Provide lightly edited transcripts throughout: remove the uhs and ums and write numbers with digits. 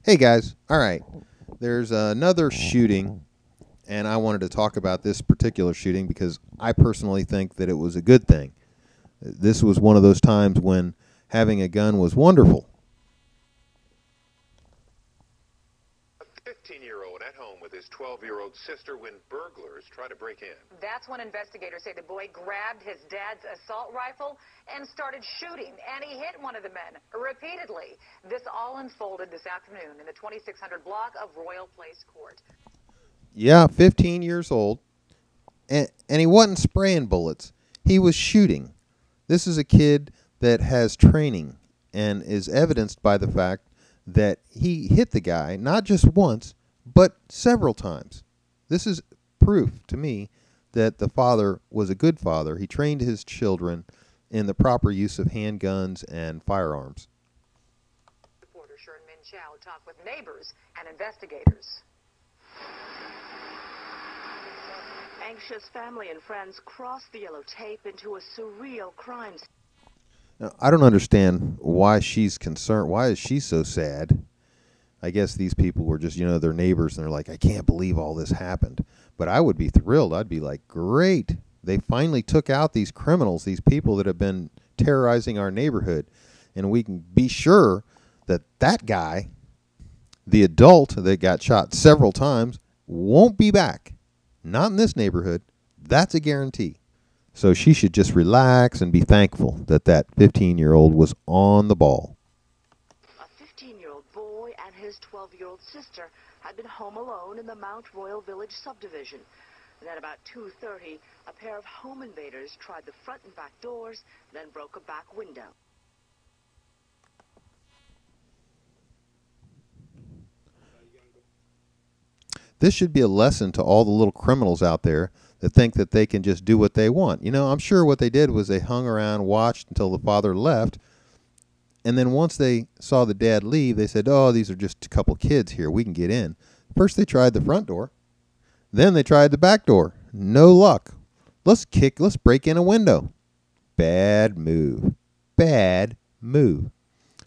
Hey guys, all right. There's another shooting, and I wanted to talk about this particular shooting because I personally think that it was a good thing. This was one of those times when having a gun was wonderful. A 15-year-old at home with his 12-year-old sister when burglars try to break in. That's when investigators say the boy grabbed his dad's assault rifle and started shooting, and he hit one of the men repeatedly. This all unfolded this afternoon in the 2600 block of Royal Place Court. Yeah, 15 years old, and he wasn't spraying bullets. He was shooting. This is a kid that has training and is evidenced by the fact that he hit the guy not just once, but several times. This is proof to me that the father was a good father. He trained his children in the proper use of handguns and firearms. Reporter Sharon Min Chow talked with neighbors and investigators. Anxious family and friends cross the yellow tape into a surreal crime scene. Now, I don't understand why she's concerned. Why is she so sad? I guess these people were just, their neighbors, and they're like, I can't believe all this happened. But I would be thrilled. I'd be like, great. They finally took out these criminals, these people that have been terrorizing our neighborhood. And we can be sure that that guy, the adult that got shot several times, won't be back. Not in this neighborhood. That's a guarantee. So she should just relax and be thankful that that 15-year-old was on the ball. A 15-year-old boy and his 12-year-old sister had been home alone in the Mount Royal Village subdivision. Then about 2:30, a pair of home invaders tried the front and back doors, then broke a back window. This should be a lesson to all the little criminals out there that think that they can just do what they want. I'm sure what they did was they hung around, watched until the father left, and then once they saw the dad leave, they said, oh, these are just a couple kids here. We can get in. First they tried the front door. Then they tried the back door. No luck. Let's break in a window. Bad move. Bad move.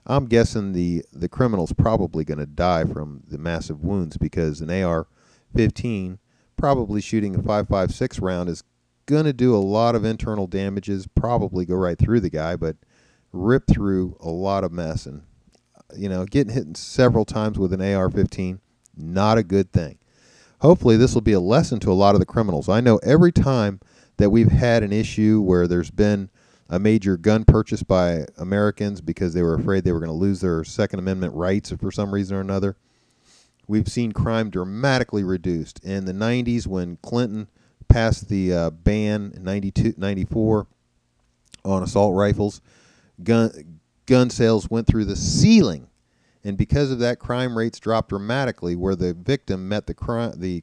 I'm guessing the criminal's probably going to die from the massive wounds because an ar-15, probably shooting a 5.56 round, is going to do a lot of internal damages, probably go right through the guy, but rip through a lot of mess. And, getting hit several times with an ar-15, not a good thing. Hopefully this will be a lesson to a lot of the criminals. I know every time that we've had an issue where there's been a major gun purchase by Americans because they were afraid they were going to lose their Second Amendment rights for some reason or another, we've seen crime dramatically reduced. In the 90s, when Clinton passed the ban in 94 on assault rifles, gun sales went through the ceiling. And because of that, crime rates dropped dramatically where the victim met the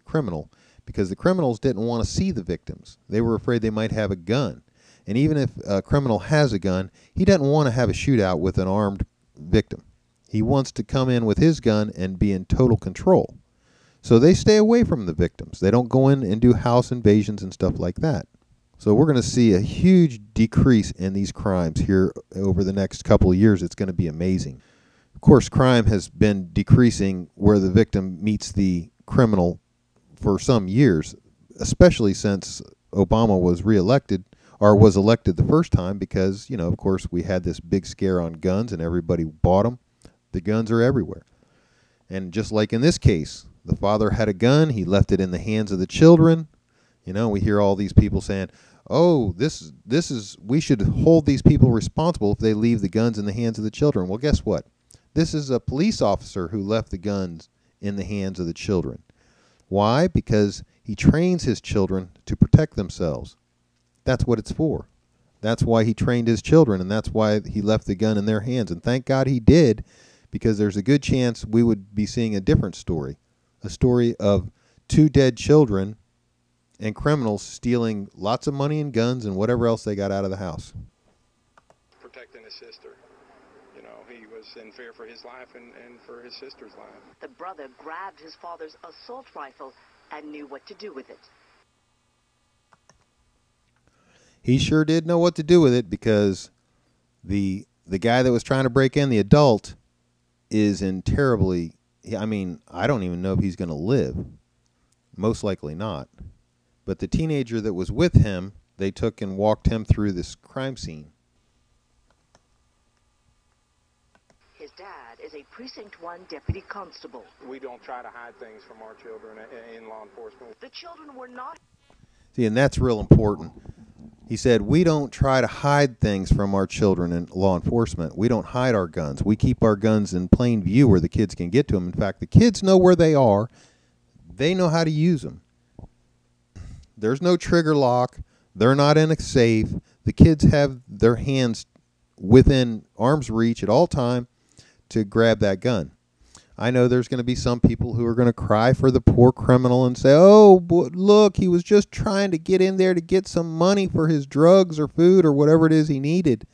criminal, because the criminals didn't want to see the victims. They were afraid they might have a gun. And even if a criminal has a gun, he doesn't want to have a shootout with an armed victim. He wants to come in with his gun and be in total control. So they stay away from the victims. They don't go in and do house invasions and stuff like that. So we're going to see a huge decrease in these crimes here over the next couple of years. It's going to be amazing. Of course, crime has been decreasing where the victim meets the criminal for some years, especially since Obama was reelected or was elected the first time because, of course, we had this big scare on guns and everybody bought them. The guns are everywhere. And just like in this case, the father had a gun. He left it in the hands of the children. We hear all these people saying, oh, we should hold these people responsible if they leave the guns in the hands of the children. Well, guess what? This is a police officer who left the guns in the hands of the children. Why? Because he trains his children to protect themselves. That's what it's for. That's why he trained his children, and that's why he left the gun in their hands. And thank God he did, because there's a good chance we would be seeing a different story. A story of two dead children and criminals stealing lots of money and guns and whatever else they got out of the house. Protecting his sister. He was in fear for his life and for his sister's life. The brother grabbed his father's assault rifle and knew what to do with it. He sure did know what to do with it because the guy that was trying to break in, the adult, is in terribly I mean, I don't even know if he's going to live. Most likely not. But the teenager that was with him, they took and walked him through this crime scene. His dad is a Precinct 1 deputy constable. We don't try to hide things from our children in law enforcement. The children were not... See, and that's real important. He said, we don't try to hide things from our children in law enforcement. We don't hide our guns. We keep our guns in plain view where the kids can get to them. In fact, the kids know where they are. They know how to use them. There's no trigger lock. They're not in a safe. The kids have their hands within arm's reach at all time to grab that gun. I know there's going to be some people who are going to cry for the poor criminal and say, oh, look, he was just trying to get in there to get some money for his drugs or food or whatever it is he needed.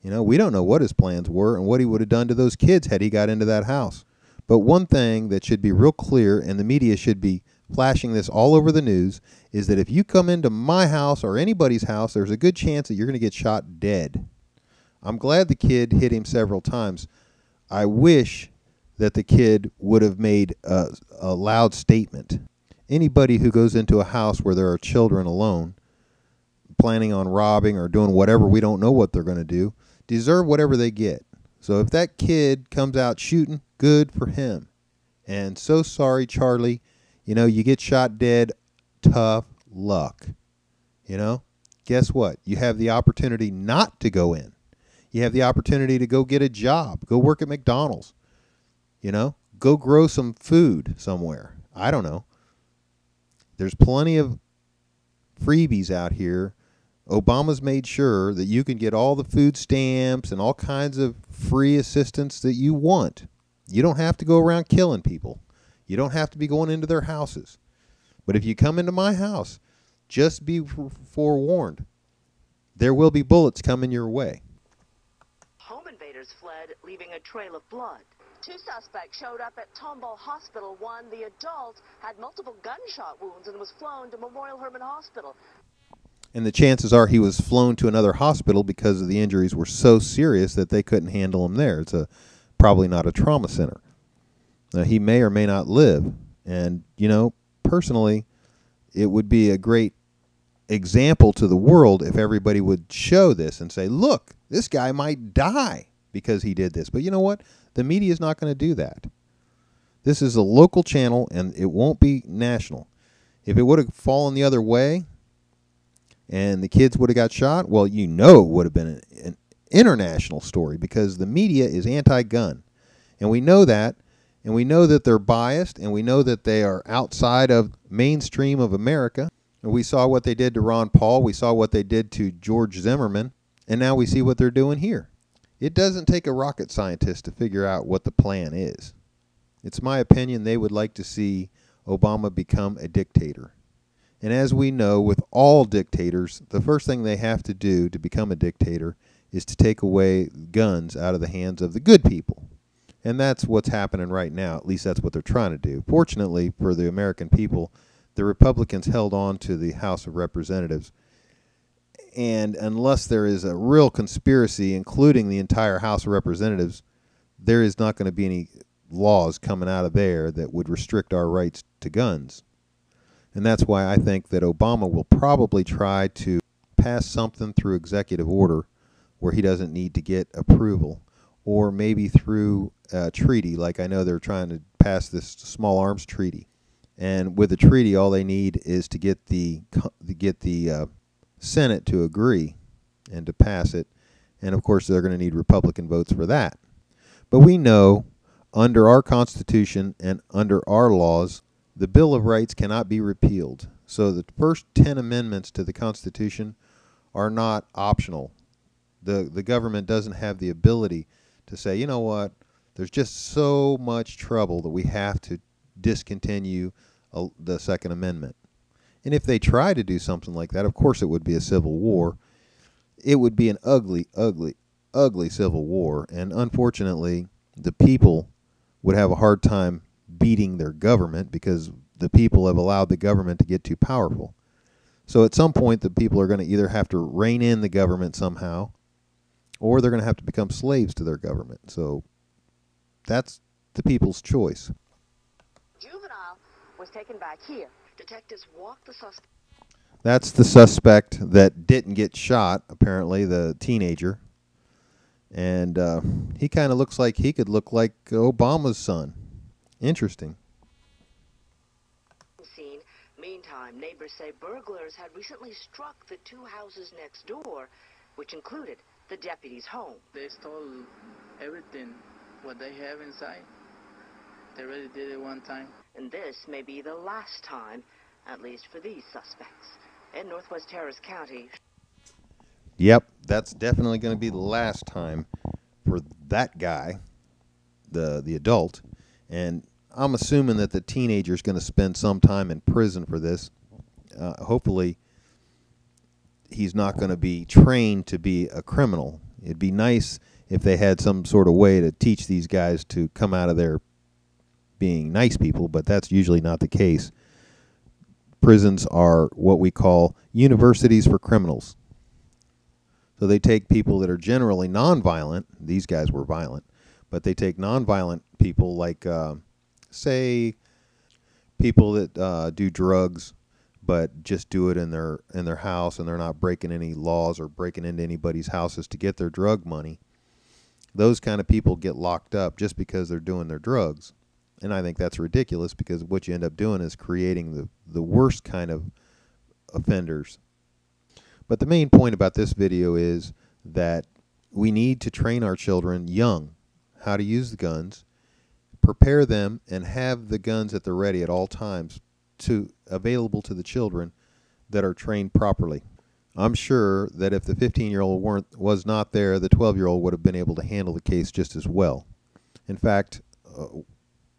You know, we don't know what his plans were and what he would have done to those kids had he got into that house. But one thing that should be real clear, and the media should be flashing this all over the news, is that if you come into my house or anybody's house, there's a good chance that you're going to get shot dead. I'm glad the kid hit him several times. I wish that the kid would have made a loud statement. Anybody who goes into a house where there are children alone, planning on robbing or doing whatever, we don't know what they're going to do, deserve whatever they get. So if that kid comes out shooting, good for him. And so sorry, Charlie. You know, you get shot dead, tough luck. You know, guess what? You have the opportunity not to go in. You have the opportunity to go get a job, go work at McDonald's. You know, go grow some food somewhere. I don't know. There's plenty of freebies out here. Obama's made sure that you can get all the food stamps and all kinds of free assistance that you want. You don't have to go around killing people. You don't have to be going into their houses. But if you come into my house, just be forewarned. There will be bullets coming your way. Home invaders fled, leaving a trail of blood. Two suspects showed up at Tomball Hospital. One, the adult, had multiple gunshot wounds and was flown to Memorial Hermann Hospital. And the chances are he was flown to another hospital because of the injuries were so serious that they couldn't handle him there. It's probably not a trauma center. Now, he may or may not live. And, you know, personally, it would be a great example to the world if everybody would show this and say, look, this guy might die because he did this. But you know what? The media is not going to do that. This is a local channel, and it won't be national. If it would have fallen the other way and the kids would have got shot, well, you know it would have been an international story because the media is anti-gun. And we know that, and we know that they're biased, and we know that they are outside of mainstream of America. And we saw what they did to Ron Paul. We saw what they did to George Zimmerman. And now we see what they're doing here. It doesn't take a rocket scientist to figure out what the plan is. It's my opinion they would like to see Obama become a dictator. And as we know, with all dictators, the first thing they have to do to become a dictator is to take away guns out of the hands of the good people. And that's what's happening right now. At least that's what they're trying to do. Fortunately for the American people, the Republicans held on to the House of Representatives. And unless there is a real conspiracy, including the entire House of Representatives, there is not going to be any laws coming out of there that would restrict our rights to guns. And that's why I think that Obama will probably try to pass something through executive order where he doesn't need to get approval, or maybe through a treaty, like I know they're trying to pass this small arms treaty. And with the treaty, all they need is to get the Senate to agree and to pass it. And of course, they're going to need Republican votes for that. But we know under our Constitution and under our laws, the Bill of Rights cannot be repealed. So the first 10 amendments to the Constitution are not optional. The government doesn't have the ability to say, you know what, there's just so much trouble that we have to discontinue the Second Amendment. And if they try to do something like that, of course it would be a civil war. It would be an ugly, ugly, ugly civil war. And unfortunately, the people would have a hard time beating their government because the people have allowed the government to get too powerful. So at some point, the people are going to either have to rein in the government somehow, or they're going to have to become slaves to their government. So that's the people's choice. Juvenile was taken back here. Detectives walked the suspect. That's the suspect that didn't get shot, apparently, the teenager. And he kind of looks like he could look like Obama's son. Interesting. Scene. Meantime, neighbors say burglars had recently struck the two houses next door, which included the deputy's home. They stole everything, what they have inside. They already did it one time. And this may be the last time, at least for these suspects. In Northwest Harris County. Yep, that's definitely going to be the last time for that guy, the adult. And I'm assuming that the teenager is going to spend some time in prison for this. Hopefully, he's not going to be trained to be a criminal. It'd be nice if they had some sort of way to teach these guys to come out of there being nice people, but that's usually not the case. Prisons are what we call universities for criminals. So they take people that are generally nonviolent. These guys were violent, but they take nonviolent people like, say, people that do drugs, but just do it in their house, and they're not breaking any laws or breaking into anybody's houses to get their drug money. Those kind of people get locked up just because they're doing their drugs. And I think that's ridiculous, because what you end up doing is creating the worst kind of offenders. But the main point about this video is that we need to train our children young how to use the guns, prepare them, and have the guns at the ready at all times available to the children that are trained properly. I'm sure that if the 15-year-old was not there, the 12-year-old would have been able to handle the case just as well. In fact,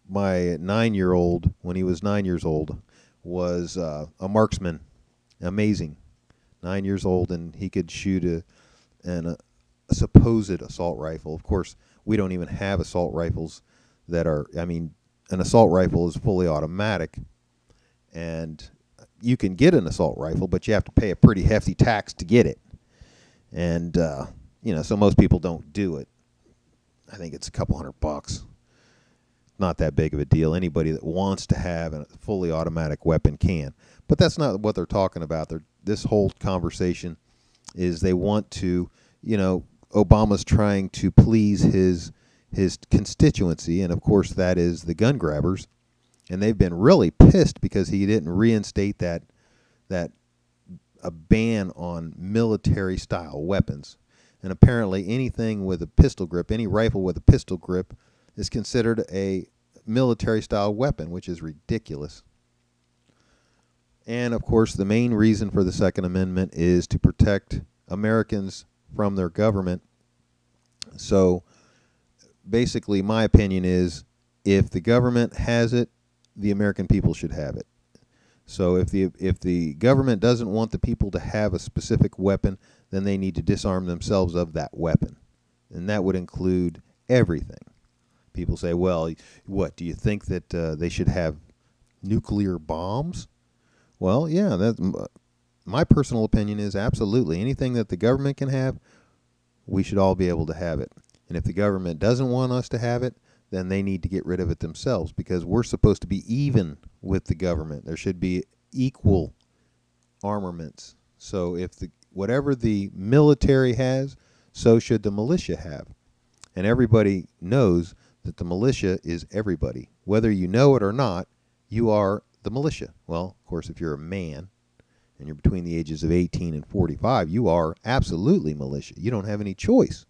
my 9-year-old, when he was 9 years old, was a marksman. Amazing. 9 years old, and he could shoot a supposed assault rifle. Of course, we don't even have assault rifles that are, I mean, an assault rifle is fully automatic, and you can get an assault rifle, but you have to pay a pretty hefty tax to get it. And, so most people don't do it. I think it's a couple $100. Not that big of a deal. Anybody that wants to have a fully automatic weapon can. But that's not what they're talking about. This whole conversation is they want to, Obama's trying to please his constituency, and of course that is the gun grabbers. And they've been really pissed because he didn't reinstate that a ban on military-style weapons. And apparently anything with a pistol grip, any rifle with a pistol grip, is considered a military-style weapon, which is ridiculous. And, of course, the main reason for the Second Amendment is to protect Americans from their government. So, basically, my opinion is, if the government has it, the American people should have it. So if the government doesn't want the people to have a specific weapon, then they need to disarm themselves of that weapon. And that would include everything. People say, well, what, do you think that they should have nuclear bombs? Well, yeah, my personal opinion is absolutely. Anything that the government can have, we should all be able to have it. And if the government doesn't want us to have it, then they need to get rid of it themselves, because we're supposed to be even with the government. There should be equal armaments. So if whatever the military has, so should the militia have. And everybody knows that the militia is everybody. Whether you know it or not, you are the militia. Well, of course, if you're a man and you're between the ages of 18 and 45, you are absolutely militia. You don't have any choice.